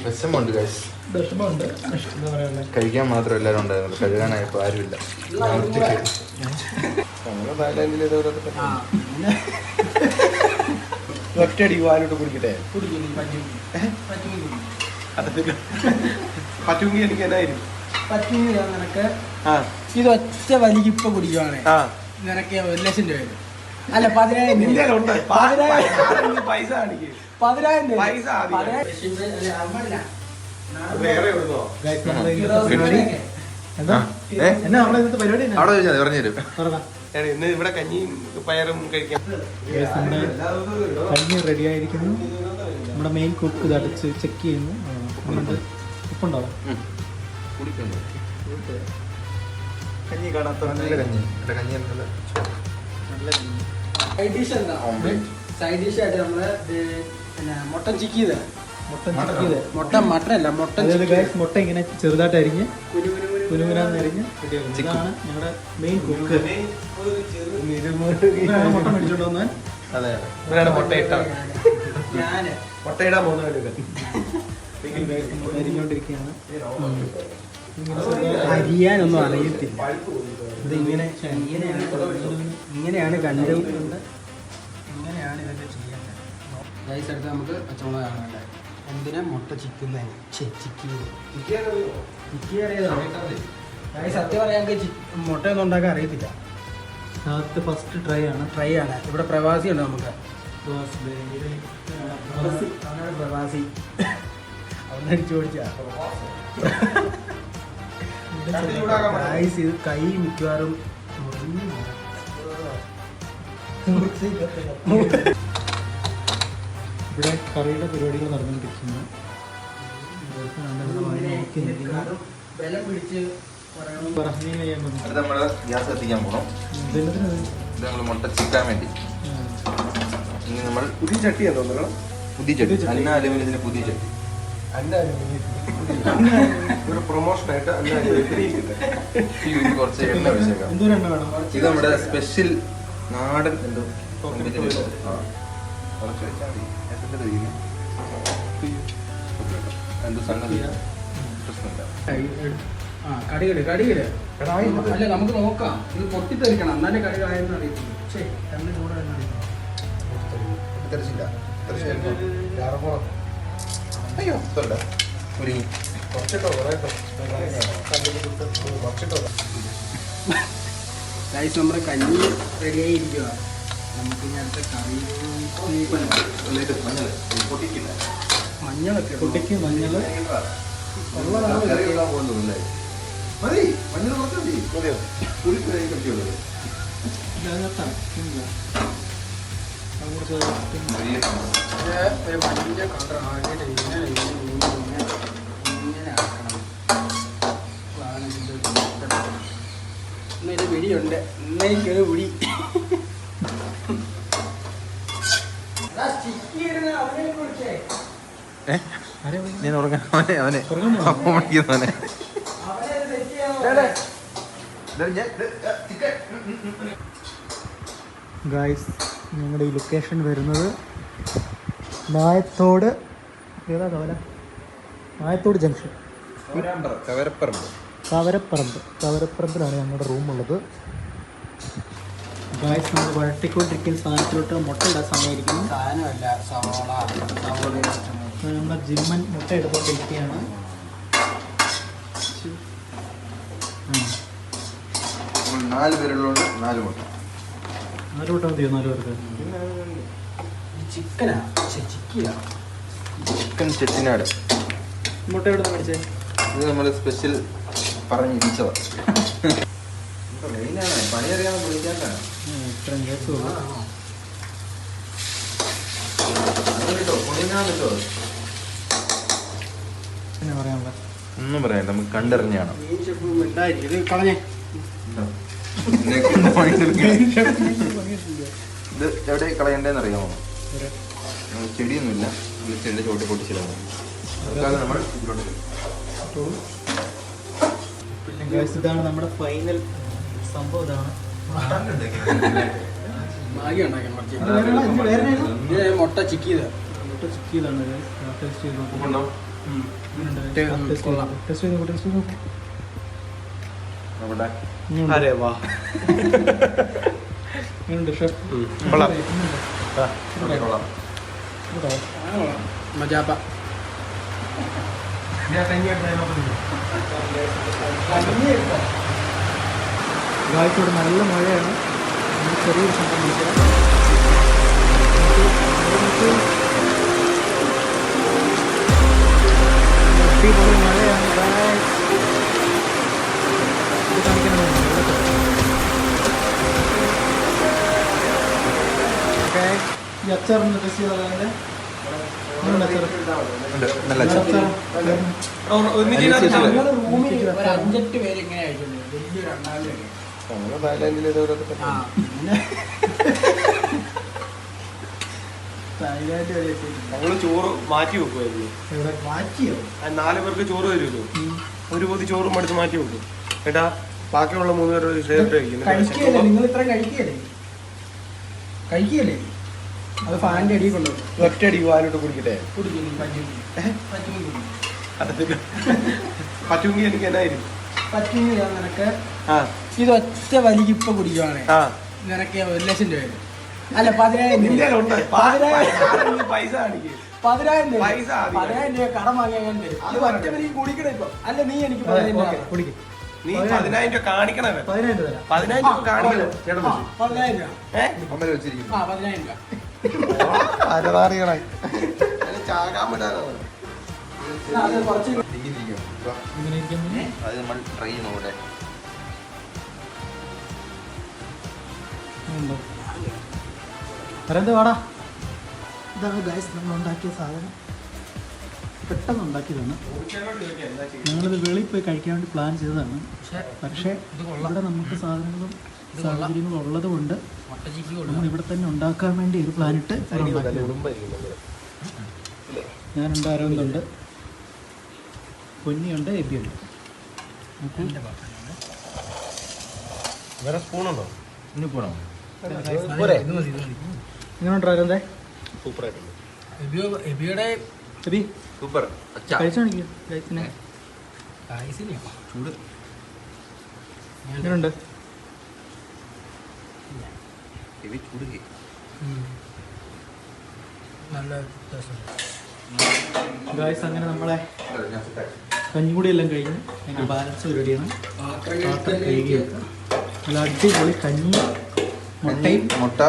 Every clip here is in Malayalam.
വിഷമുണ്ട് ഗൈസ്. വിഷമമുണ്ട്. എന്താ പറയാ, കഴിക്കാൻ മാത്രം എല്ലാവരും ഉണ്ടായിരുന്നു, കഴുകാനായപ്പോൾ ആരുമില്ല. ഒറ്റടി വാലോട്ട് കുടിക്കട്ടെ. പറ്റുമെങ്കിൽ എനിക്ക് എന്നായിരുന്നു പറ്റുമെങ്കിൽ നിനക്ക് ഇത് ഒറ്റ വലിക്ക് ഇപ്പൊ കുടിക്കുവാണേ നിനക്ക് 1,00,000 രൂപ വരും. അല്ല 10,000 പൈസ കാണിക്കും. 10,000 പൈസ എന്നാ നമ്മുടെ ഇന്നത്തെ പരിപാടി അവിടെ ചോദിച്ചാൽ പറഞ്ഞുതരും. ഇന്ന് ഇവിടെ കഞ്ഞിയും പയറും കഴിക്കാം. കഞ്ഞി റെഡി ആയിരിക്കുന്നു. നമ്മുടെ മെയിൻ കുക്ക് ഇത് അടച്ച് ചെക്ക് ചെയ്യുന്നു. ഉപ്പുണ്ടാവും. കഞ്ഞി കാണാത്ത നല്ല കഞ്ഞി. നല്ല കഞ്ഞി നല്ല സൈഡ് ഡിഷ് എന്താ? സൈഡ് ഡിഷ് ആയിട്ട് നമ്മള് മട്ടൻ ചിക്കിയത്. മട്ടനല്ല മുട്ട ഇങ്ങനെ ചെറുതായിട്ട് അരിഞ്ഞ് കുനുകുനാന്ന് അരിഞ്ഞ് ഇതാണ് ഞങ്ങളുടെ മെയിൻ കുക്ക്. മുട്ട മേടിച്ചോണ്ട് വന്നാൽ അതെ ഇവരാണ് മുട്ടയിട്ടാ മുട്ടയിടാൻ പോകുന്നവരൊക്കെ അരിഞ്ഞോണ്ടിരിക്കുകയാണ്. അരിയാനൊന്നും അറിയത്തില്ല. ഇത് ഇങ്ങനെയാണ് കണ്ടുകൊണ്ട് ഇങ്ങനെയാണ് ഇതൊക്കെ ചെയ്യേണ്ടത്. ഗൈസ് അടുത്ത് നമുക്ക് പച്ചമുളക് കാണാനുണ്ട്. എന്തിനാ മുട്ട ചിക്കുന്നതിന് ചിക്കി അറിയാതെ സത്യം പറയാൻ മുട്ടയൊന്നും ഉണ്ടാക്കാൻ അറിയത്തില്ല. ആദ്യത്തെ ഫസ്റ്റ് ട്രൈ ആണ്. ഇവിടെ പ്രവാസി ഉണ്ട് നമുക്ക്. പ്രവാസി അവനടിച്ചു ഓടിച്ചാ ഇത് കൈ മിക്കവാറും ഇവിടെ കറിയുടെ പരിപാടികൾ നടന്നുകൊണ്ടിരിക്കുന്നു. നമ്മള് ഗ്യാസ് കത്തിക്കാൻ പോകണം. ഇത് നമ്മൾ മുട്ട ചിക്കാൻ വേണ്ടി. ഇനി നമ്മൾ പുതിയ ചട്ടിയാ തോന്നുന്നു. പുതിയ ചട്ടി, അന്ന അലുമിനിയത്തിന്റെ പുതിയ ചട്ടി. ഒരു പ്രൊമോഷനായിട്ട് കുറച്ച് എണ്ണ വെച്ചേക്കാം. ഇത് നമ്മുടെ സ്പെഷ്യൽ നാടൻ എന്തോ കുറച്ച് വെച്ചാൽ മതി. എന്തോ സംഗതി പ്രശ്നമില്ല. കടികട് അല്ല നമുക്ക് നോക്കാം. ഇത് പൊട്ടിത്തെറിക്കണം എന്നാലേ കടി ആയെന്ന് അറിയത്തില്ല. അയ്യോ ഒരുങ്ങി നമ്മുടെ കഞ്ഞി റെഡിയായി ഇരിക്കുക. നമുക്ക് ഇനി അടുത്ത കറി മഞ്ഞളൊക്കെ പൊട്ടിക്ക് മഞ്ഞൾ ഒരു മഞ്ഞ കളർ ആദ്യം ഇങ്ങനെ ആക്കണം. ഇന്നൊരു പിടിയുണ്ട്. ഇന്നേക്കൊരു പിടി നീ തുടങ്ങാൻ അവനെ അപ്പം പഠിക്കുന്നവനെ. ഗായ്സ് ഞങ്ങളുടെ ഈ ലൊക്കേഷൻ വരുന്നത് നായത്തോട് ഏതാ കവല? നായത്തോട് ജംഗ്ഷൻ, കവരപ്പറമ്പിലാണ് ഞങ്ങളുടെ റൂമുള്ളത്. ഗായ്സ് നമ്മൾ വഴട്ടിക്കൊണ്ടിരിക്കുന്ന സാധനത്തിലോട്ട് മുട്ട ഇടാൻ സമയമായിരിക്കുന്നു. സാധനമല്ല സവോള നമ്മുടെ ജിമ്മൻ മുട്ട എടുത്തുകൊണ്ടിരിക്കുകയാണ്. 4 പേരുള്ളതുകൊണ്ട് 4 മുട്ട. 4 മുട്ട മതിയോ 4 പേർക്ക്? ചിക്കൻ ചെട്ടിനാട് മുട്ട എവിടെ നിന്ന് മേടിച്ചേ? ഇത് നമ്മൾ സ്പെഷ്യൽ പറഞ്ഞിരിച്ചതാണ്. മെയിനാണ് പണി അറിയാതെ വിളിക്കാനാണ്. ഇത്രയും കേസ് പിന്നെ പറയാനുള്ള ഒന്നും പറയാം, നമുക്ക് കണ്ടറിഞ്ഞാണ്. ഇത് എവിടെ കളയണ്ടേന്ന് അറിയാമോ? ചെടിയൊന്നുമില്ല, ചെടിയുടെ ചോട്ടി പൊട്ടിച്ചിടാണ്. നമ്മൾ ഇതാണ് നമ്മുടെ ഫൈനൽ സംഭവം. ഇതാണ് മുട്ട ചിക്കിയതാണ്. നമ്മുടെ അരെ വാ കൊള്ളാം. കൊള്ളാം. മജാപ്പ ഇവിടെ നല്ല മഴയാണ്. ചെറിയൊരു സംഭവം അടിപൊളി മഴയാണ്. ഇത് കാണിക്കണമെന്ന് ഈ അച്ചാറിൻ്റെ ടെസ്റ്റ് ചെയ്താൽ നല്ല അച്ചാർ. ഞങ്ങളുടെ റൂമിൽ ഒരു 5-8 പേര് ഇങ്ങനെ ആയിട്ടുണ്ട്. വലിയൊരു അണ്ണാവിലൊക്കെ ഞങ്ങള് ചോറ് മാറ്റി വെക്കുമായിരുന്നു. ഇവിടെ മാറ്റിയോ 4 പേർക്ക് ചോറ് തരുമല്ലോ. ഒരു പൊതി ചോറും എടുത്ത് മാറ്റി വെക്കും. ഏട്ടാ ബാക്കിയുള്ള 3 പേര് ചേർത്ത് കഴിക്കുകയല്ലേ നിങ്ങൾ? ഇത്ര കഴിക്കുകയല്ലേ അത് ഫാനിന്റെ അടിയിൽ കൊണ്ടുപോകും. ഒറ്റടി വാലോട്ട് കുടിക്കട്ടെ. പറ്റുമെങ്കിൽ എനിക്ക് എന്നായിരുന്നു പറ്റുമെങ്കിൽ ഞാൻ നിനക്ക് ഇത് ഒറ്റ വലിക്ക് ഇപ്പൊ കുടിക്കുവാണേ നിനക്ക് 1,00,000 രൂപ വരും. അല്ല 10,000 രൂപ. പൈസ കാണിക്കും. 10,000 രൂപ കടം വാങ്ങിയാൽ ഞാൻ തരും. അത് ഒറ്റ വലിക്ക് കുടിക്കണം ഇപ്പൊ. അല്ല നീ എനിക്ക് 10,000 കുടിക്കും. നീ 10,000 രൂപ കാണിക്കണേ. 10,000 രൂപ തരാം. 10,000 രൂപ കാണിക്കണം. 10,000 രൂപ. അമ്മ വെച്ചിരിക്കുന്നു. 10,000 രൂപ. ചാകാൻ പറ്റാതെ അത് കുറച്ച് അത് നമ്മൾ ട്രൈ ചെയ്യുന്നു ഇവിടെ. വരന്ത് വാടാ. ഇതാണ് ഗൈസ് നമ്മൾ ഉണ്ടാക്കിയ സാധനം. പെട്ടെന്ന് ഉണ്ടാക്കിയതാണ്. ഞങ്ങളിത് വെളിയിൽ പോയി കഴിക്കാൻ വേണ്ടി പ്ലാൻ ചെയ്തതാണ്. പക്ഷേ ഇവിടെ നമുക്ക് സാധനങ്ങളും സാഹചര്യങ്ങളും ഉള്ളത് കൊണ്ട് നമ്മൾ ഇവിടെ തന്നെ ഉണ്ടാക്കാൻ വേണ്ടി ഒരു പ്ലാനിട്ട് ഞാനുണ്ട്, അരവിന്ദുണ്ട്, പൊന്നിയുണ്ട്, എബിയുണ്ട്. വേറെ സ്പൂണുണ്ടോ? ഇനി പോണോ? എങ്ങനെയുണ്ട് അരവിന്ദേ? സൂപ്പറായിട്ടുണ്ട്. എബിയുടെ എബി സൂപ്പർ. കഴിച്ചു കാണിക്കുക ഗൈസിനെ. ചൂട് എങ്ങനെയുണ്ട്? ചൂട് നല്ല ഗൈസ്. അങ്ങനെ നമ്മളെ കഞ്ഞികൂടിയെല്ലാം കഴിഞ്ഞ് അതിൻ്റെ ബാലൻസ് പരിപാടിയാണ്. പാത്രം കഴുകി വെക്കുക. നല്ല അടിപൊളി കഞ്ഞി മുട്ടയും മുട്ട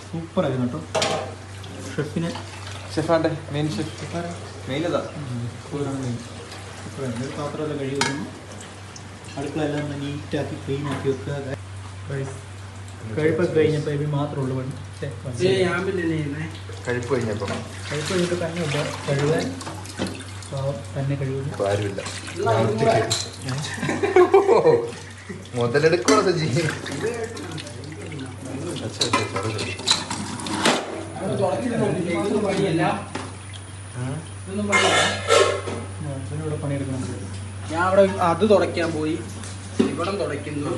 സൂപ്പറായിരുന്നു കേട്ടോ. ഷെഫിന് ഷെഫാണ്ടെ മെയിൻ ഷെഫ് മെയിൻ ഇതാ സൂപ്പറാണ്. ഒരു പാത്രമെല്ലാം കഴുകി വെക്കുന്നു. അടുക്കള എല്ലാം ഒന്ന് നീറ്റാക്കി ക്ലീൻ ആക്കി വെക്കുക. കഴിപ്പൊക്കെ കഴിഞ്ഞപ്പോൾ എബി മാത്രമേ ഉള്ളൂ പണി. കഴിപ്പ് കഴിഞ്ഞപ്പോൾ കഴിപ്പ് കഴിഞ്ഞിട്ട് കഞ്ഞില്ല കഴുകാൻ തന്നെ കഴുകുന്നു. ആരുമില്ല. മുതലെടുക്കണോ സജി? ഇവിടെ പണിയെടുക്കണം. ഞാൻ അവിടെ അത് തുടയ്ക്കാൻ പോയി, ഇവിടെ തുടയ്ക്കുന്നു.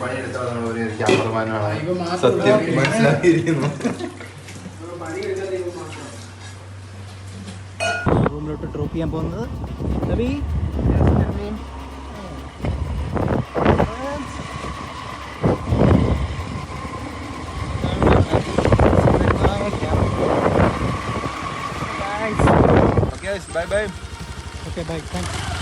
സത്യം മനസ്സിലാക്കിയിരിക്കുന്നു. റൂമിലോട്ട് ഡ്രോപ്പ് ചെയ്യാൻ പോകുന്നത് നബി. Bye bye. Okay, bye. Thanks.